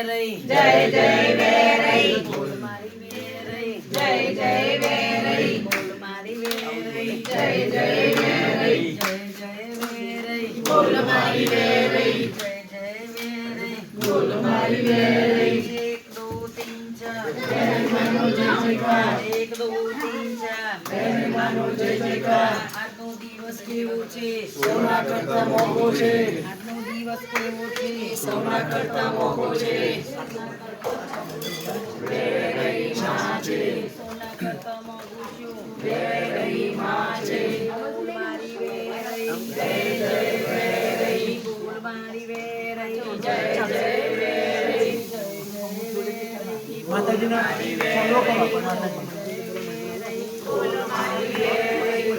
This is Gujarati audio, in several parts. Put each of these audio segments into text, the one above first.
जय जय वेरई बोल मारी वेरई जय जय वेरई बोल मारी वेरई जय जय वेरई जय जय वेरई बोल मारी वेरई जय जय वेरई बोल मारी वेरई 1 2 3 4 जय मानो जय जयकार 1 2 3 4 जय मानो जय जयकार આજનો દિવસ કેવો છે સોના કરતા મોંઘો છે આજનો દિવસ કેવો છે સોના કરતા મોંઘો છે વેરઈ માં છે સોના કરતા મોંઘું છું વેરઈ માં છે બોલ મારી વેરઈ જય જય વેરઈ બોલ મારી વેરઈ જય જય વેરઈ માતાજીના ફોલો કરો માતાજી બોલ મારી વેરઈ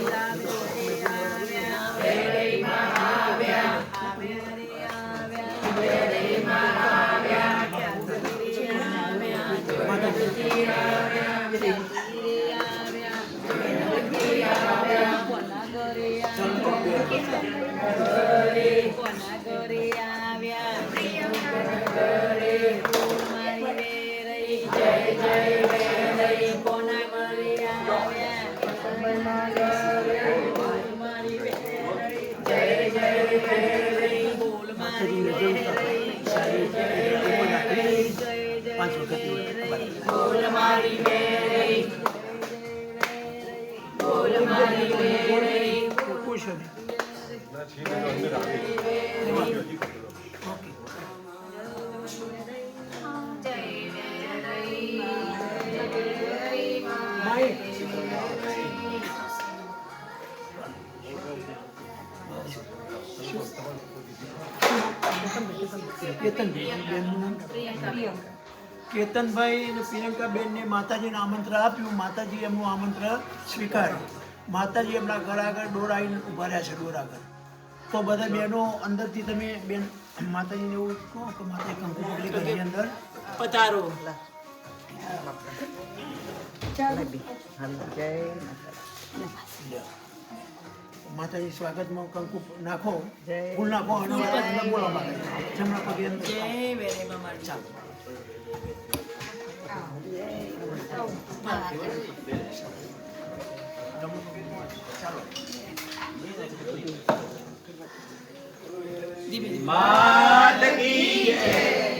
વેરઈ માં આવ્યા આવ્યા રે આવ્યા વેરઈ માં આવ્યા ક્યાંથી આવ્યા ક્યાંથી આવ્યા ક્યાંથી આવ્યા કોના ઘરે આવ્યા ઘરે બોલ મારી વેરઈ જય જય વેરઈ કોના ઘરે આવ્યા બોલ મારી વેરઈ જય જય વેરઈ બોલ મારી વેરઈ જય જય વેરઈ જય જય વેરઈ બોલ મારી વેરઈ બોલ મારી વેરઈ ખુશ હો કેતનભાઈ અને પ્રિયંકાબેન ને માતાજીને આમંત્રણ આપ્યું માતાજી એમનું આમંત્રણ સ્વીકાર્યું માતાજી એમના ઘર આગળ ડોર આવીને ઉભા રહ્યા છે ડોર આગળ તો બધા બહેનો અંદરથી તમે બેન માતાજીને એવું કહો કે માતા કંકુ પગલી ઘરની અંદર પધારો માતાજી સ્વાગતમાં કંકુ નાખો ફૂલ નાખો અને માતાજીને બોલો માતાજી જમણા પગે અંદર જય વેરે મામા ચાલો માત કી જય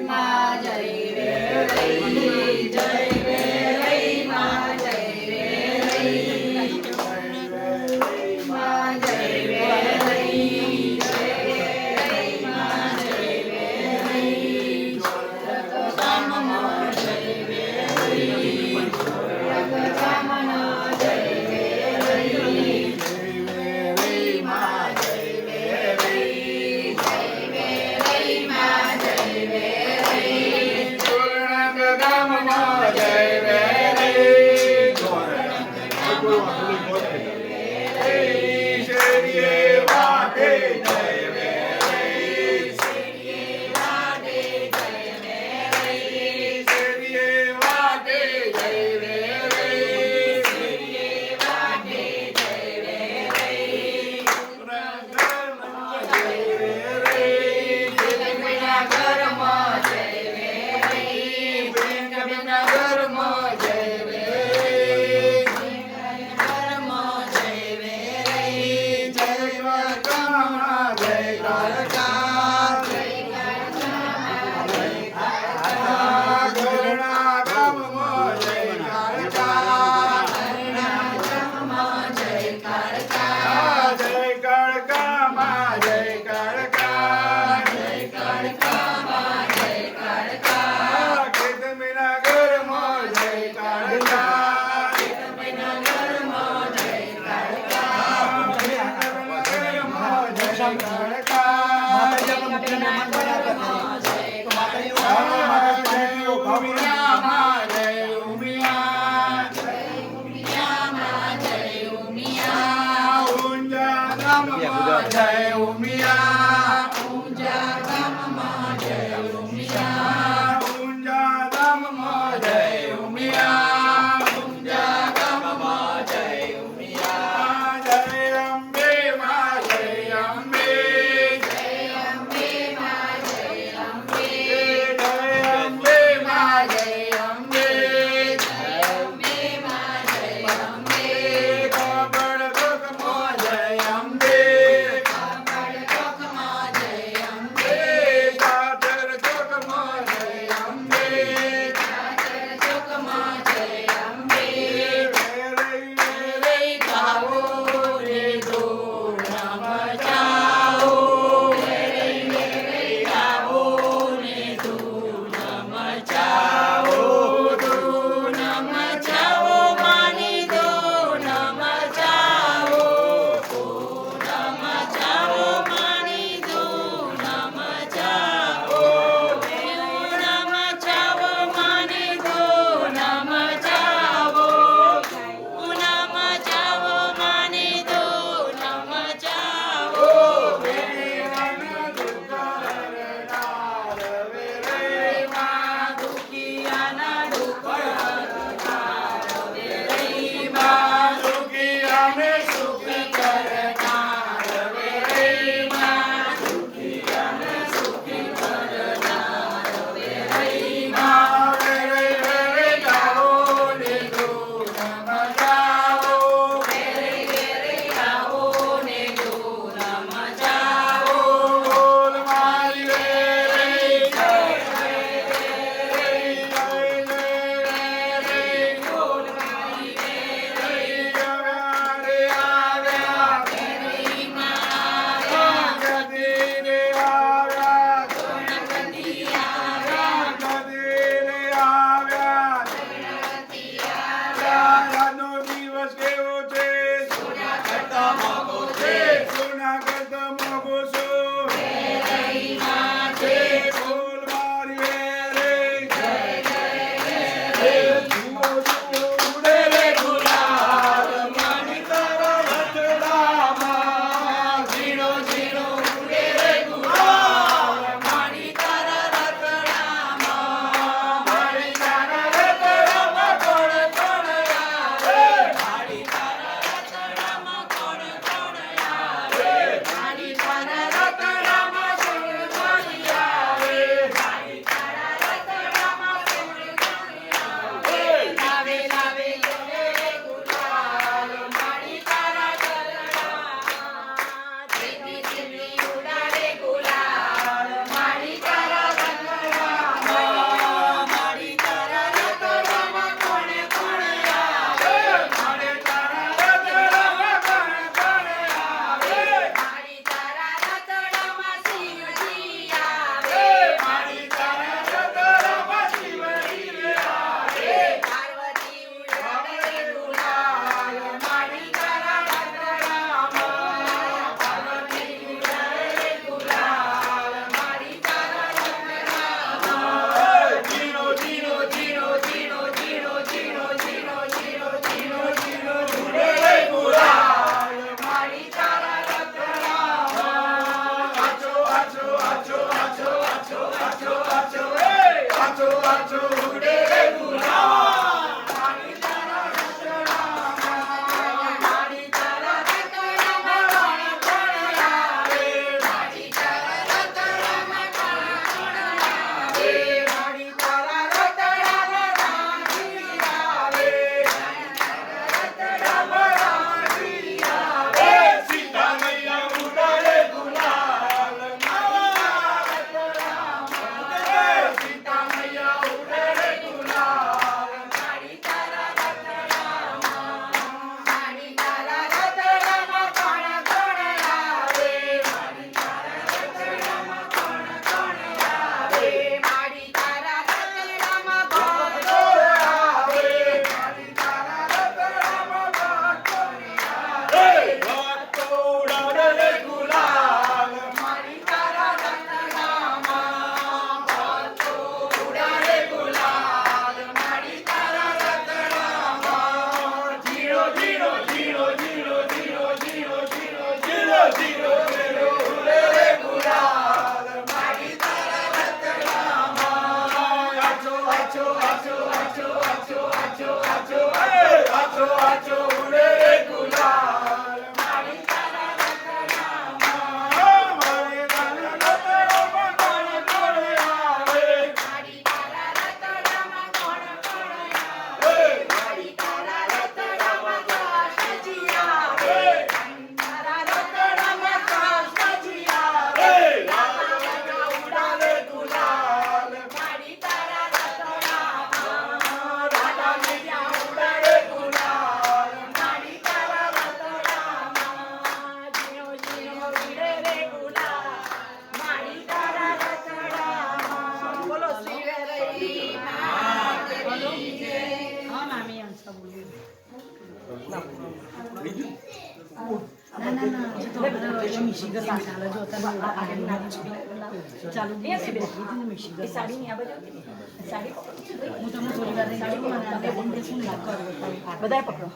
માં જય વેરઈ જય વેરઈ માં જય વેરઈ માં જય વેરઈ જય વેરઈ માં જય વેરઈ રકતામમાં જય વેરઈ રકતામના જય વેરઈ વેરઈ માં જય વેરઈ જય વેરઈ બધાય પકડો.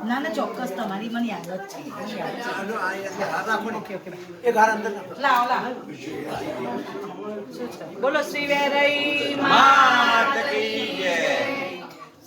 ના ના ચોક્કસ તમારી મને યાદ જ છે. એક હાર અંદર લાવો લાવો. બોલો શ્રી વેરઈ માત કી જય.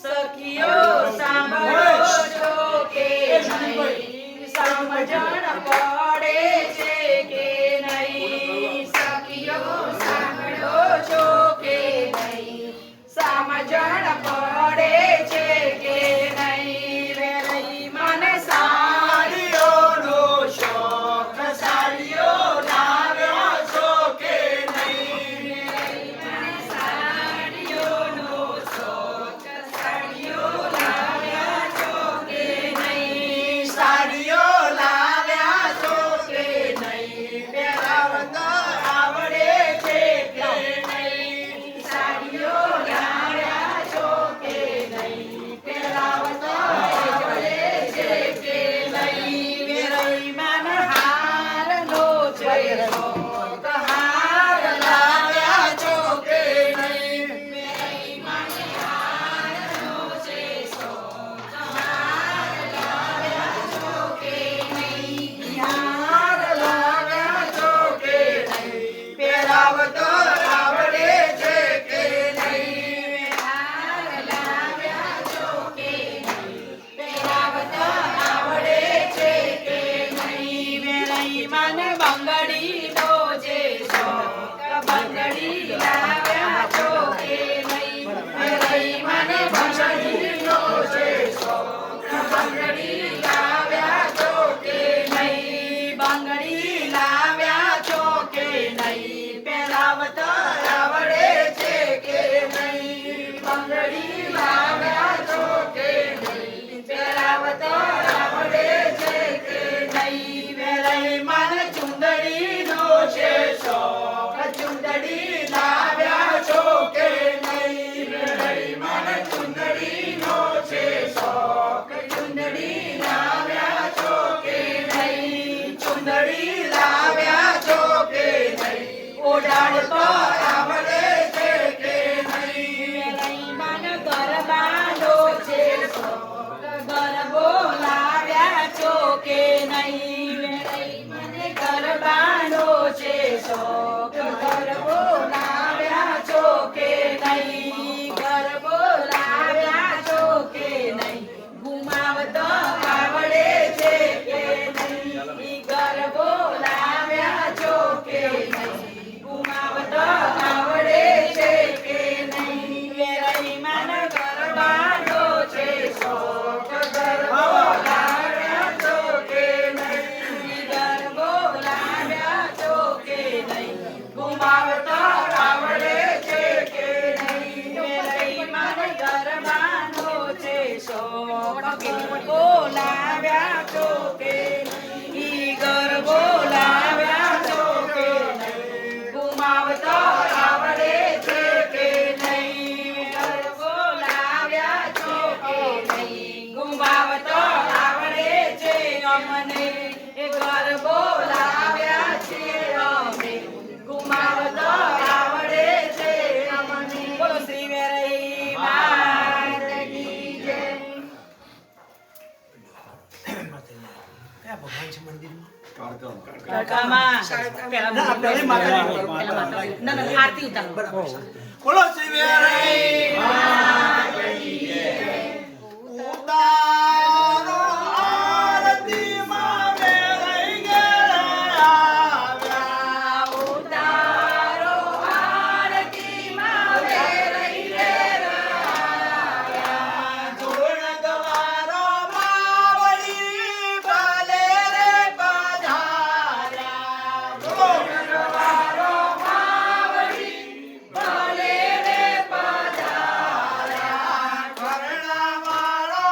સખીઓ સાંભળો છો કે નહીં, સમજણ પડે છે કે નહીં. સખીઓ સાંભળો છો કે નહીં, સમજણ પડે છે કે નહીં. વેરઈ મને સાડીઓનો શોખ, સાડીઓ લાવ્યા છો કે નહીં. વેરઈ મને સાડીઓનો શોખ, સાડીઓ લાવ્યા છો કે નહીં. સાડીઓ લાવ્યા છો કે નહીં. પહેરાવતા આવડે છે કે નહીં. સાડીઓ લાવ્યા છો કે નહીં. પહેરાવતા આવડે છે કે નહીં. વેરઈ મને હારનો છે શોખ, હાર લાવ્યા છો કે નહીં. વેરઈ મને હારનો છે શોખ, હાર લાવ્યા છો કે નહીં. હાર લાવ્યા છો કે નહીં. પહેરાવતો આવડે છે કે નહીં. હાર લાવ્યા છો કે નહીં. પહેરાવતો આવડે છે કે નહીં. વેરઈ મને બંગડીનો છે શોખ, બંગડી લાવ્યા છો કે નહીં. વેરઈ મને બંગડીનો છે શોખ, બંગડી લાવ્યા છો કે નહીં. બંગડી લાવ્યા છો કે નહીં. પહેરાવતો આવડે છે કે નહીં. બંગડી લાવ્યા છો કે નહીં. પહેરાવતો આવડે છે કે નહીં. વેરઈ મને ચુંદડીનો છે શોખ, ચુંદડી લાવ્યા છો કે નહીં. વેરઈ મને ચુંદડીનો છે શોખ, ચુંદડી લાવ્યા છો કે નહીં. ચુંદડી લાવ્યા છો કે નહીં. ઓઢાડતો આવડે છે કે નહીં. વેરઈ મને ગરબાનો છે શોખ, ગરબો લાવ્યા છો કે નહીં. વેરઈ મને ગરબાનો છે શોખ, ગરબો લાવ્યા છો બોલાવ્યા છો કે ઈ ઘર બોલાવ્યા છો કે ગુમાવતો આવડે છે કે નહીં ઘર બોલાવ્યા છો કે નહીં ગુમાવતો આવડે છે અમને એ ઘર બોલાવ્યા છે અમે ગુમાવતો આવડે છે અમને બોલો શ્રી વેરઈ માત કી જય કયા ભગવાન છે મંદિરમાં કાકામાં પેલા ના, આપણે માતાજી. પેલા માતાજી. ના ના આરતી ઉતારો બોલો શ્રી વેરઈ ઉતારો આરતીમાં વેરઈ ઘેરા આવ્યા. ઉતારો આરતીમાં વેરઈ ધૂળ દ્વારો માવડી ભલે રે પધાર્યા. ધૂળ દ્વારો માવડી ભલે રે પધાર્યા. ઘરણા વાળો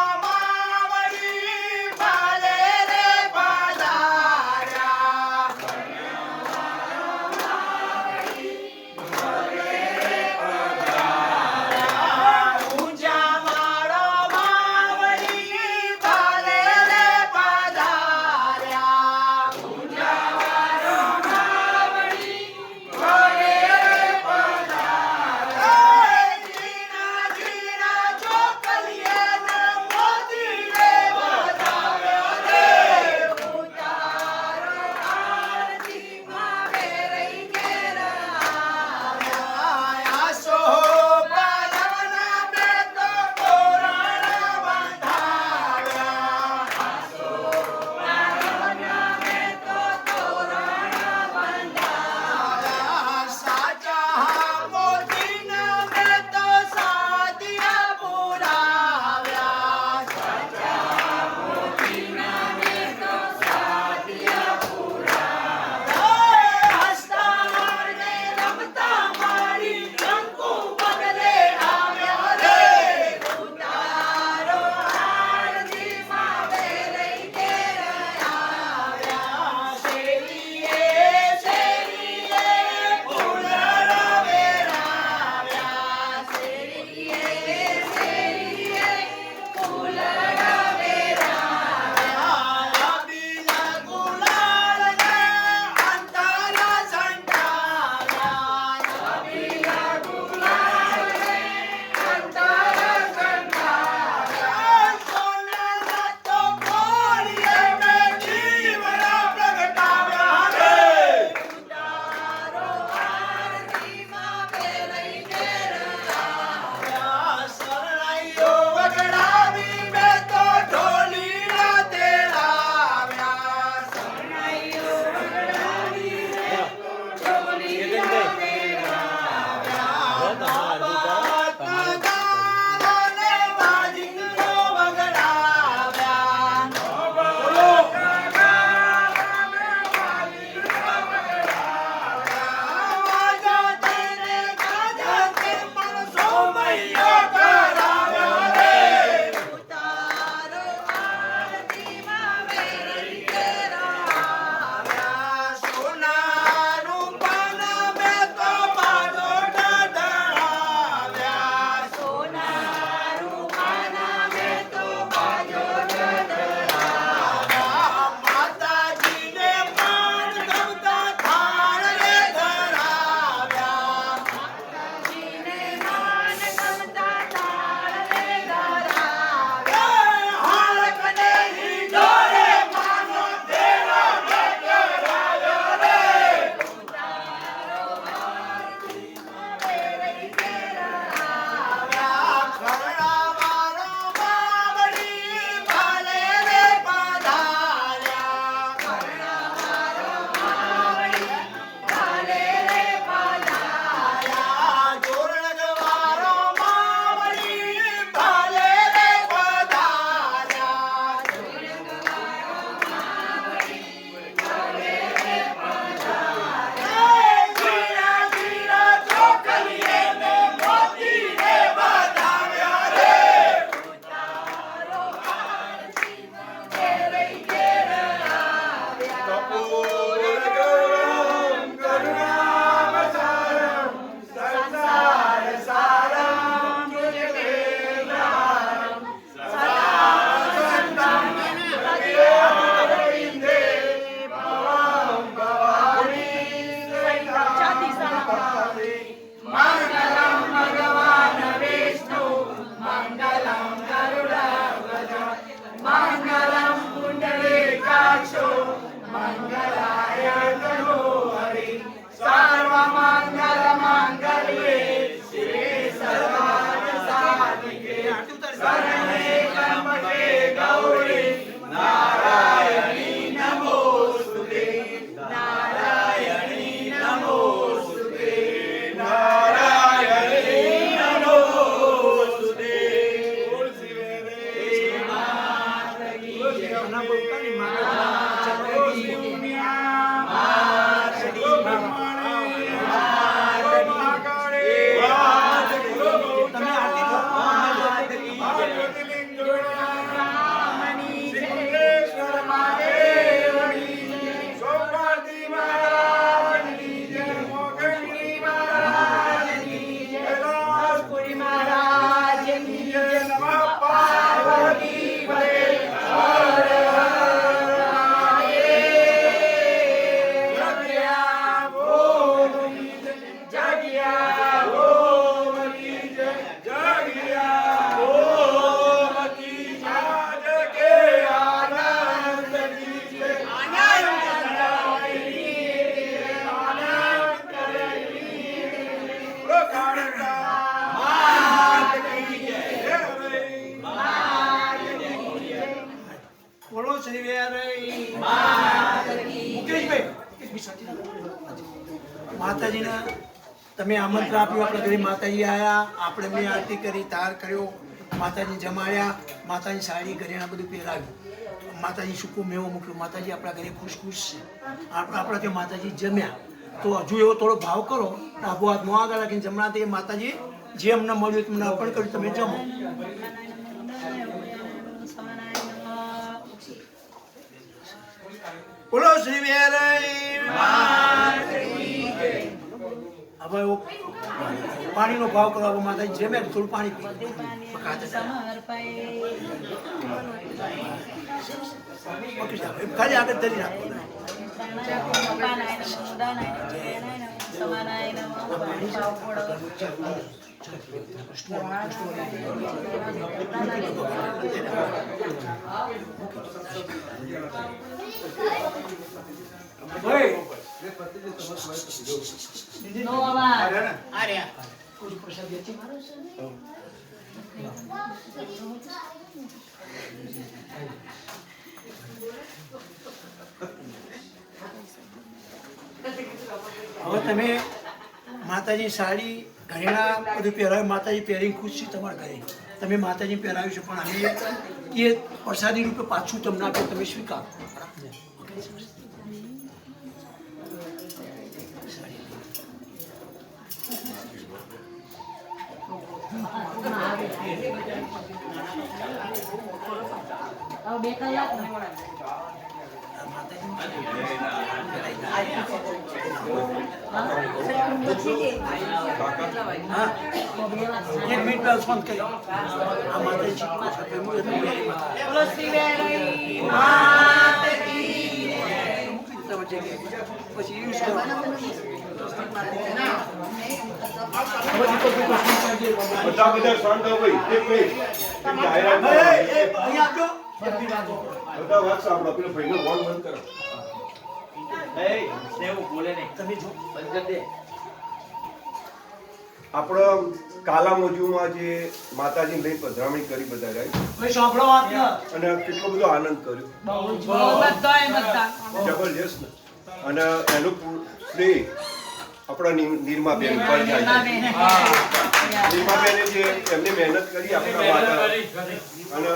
બોલો શ્રી વેરઈ માતાજીને તમે આમંત્રણ આપ્યું, આપણે ઘરે માતાજી આવ્યા, આપણે મેં આરતી કરી, તાર કર્યો, માતાજી જમાડ્યા, માતાજી સાડી ઘરેણા બધું પહેરાવ્યું, માતાજી સૂકો મેવો મૂક્યો, માતાજી આપણા ઘરે ખુશ ખુશ છે, આપણા ત્યાં માતાજી જમ્યા. તો હજુ એવો થોડો ભાવ કરો, આબો હાથ મોં આગળ રાખીને જમણા તે માતાજી જે અમને મળ્યું તમને અર્પણ કર્યું, તમે જમો. બોલો શ્રી વેરઈ. હવે પાણીનો ભાવ કરો, હવે માતાજી જેમે થોડું પાણી પી ખાલી આગળ ધરી રાખો. હવે તમે માતાજી સાડી ઘરેણા બધું પહેરાવ્યું, માતાજી પહેરીને ખુશ છે તમારા ઘરે, તમે માતાજી પહેરાવ્યું છે, પણ અમે એ પ્રસાદી રૂપે પાછું તમને આપ્યું, તમે સ્વીકારો. બે કલાક એક મિનિટ પહેલા ફોન કર્યો, આ માતાજી પછી યુઝ કરો. બધા શાંત થાઓ ભાઈ. એક મિનિટ. જાહેરાત અહીંયા આપજો. બધા વાત સાંભળો. પેલો ભાઈનો ફોન બંધ કરો. તમે જો આપણો કાલા મોજુમાં જે માતાજી લઈ પધરામણી કરી બધા રાઈટ, ભાઈ સાંભળો વાત ને. અને કેટલો બધો આનંદ કર્યો, જબરજસ્ત ને. અને એનું શ્રેય આપણા નિર્માબેન પર જાય છે. નિર્માબેને જે એમને મહેનત કરી આપણા માતા, અને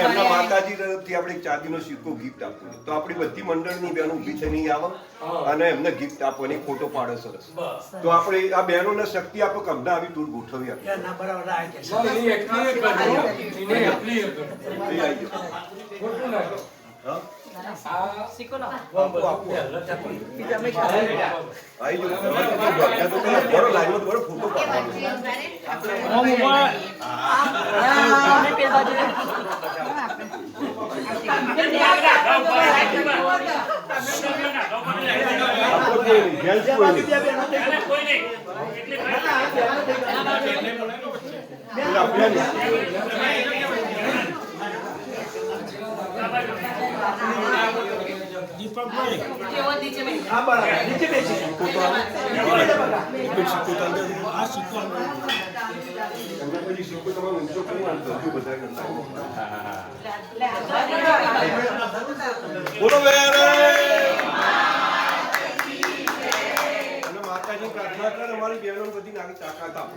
એમના માતાજી તરફથી આપણે એક ચાંદીનો સિક્કો ગિફ્ટ આપ્યો. તો આપણી બધી મંડળની બહેનો ઊભી થઈને આવે અને એમને ગિફ્ટ આપવાની ફોટો પાડે સરસ. તો આપણે આ બહેનોને શક્તિ આપો કે અમને આવી ટૂર ગોઠવી આપે. ના બરાબર આ કે છે. આપો, આપો. આઈ જો. તો પેલા બડો લાઈનમાં બડો ફોટો પાડવાનો. આપો કે જેન્ટ્સ કોઈ નહીં. પેલા બેન. હા બરાબર નીચે બેસી એમને પછી સિક્કો તમારો ઊંચો કરી નાખતો હજુ બધા કરતા. બોલો વેરઈ. અને માતાજી પ્રાર્થના કરે અમારી બહેનો બધી નાની તાકાત આપો.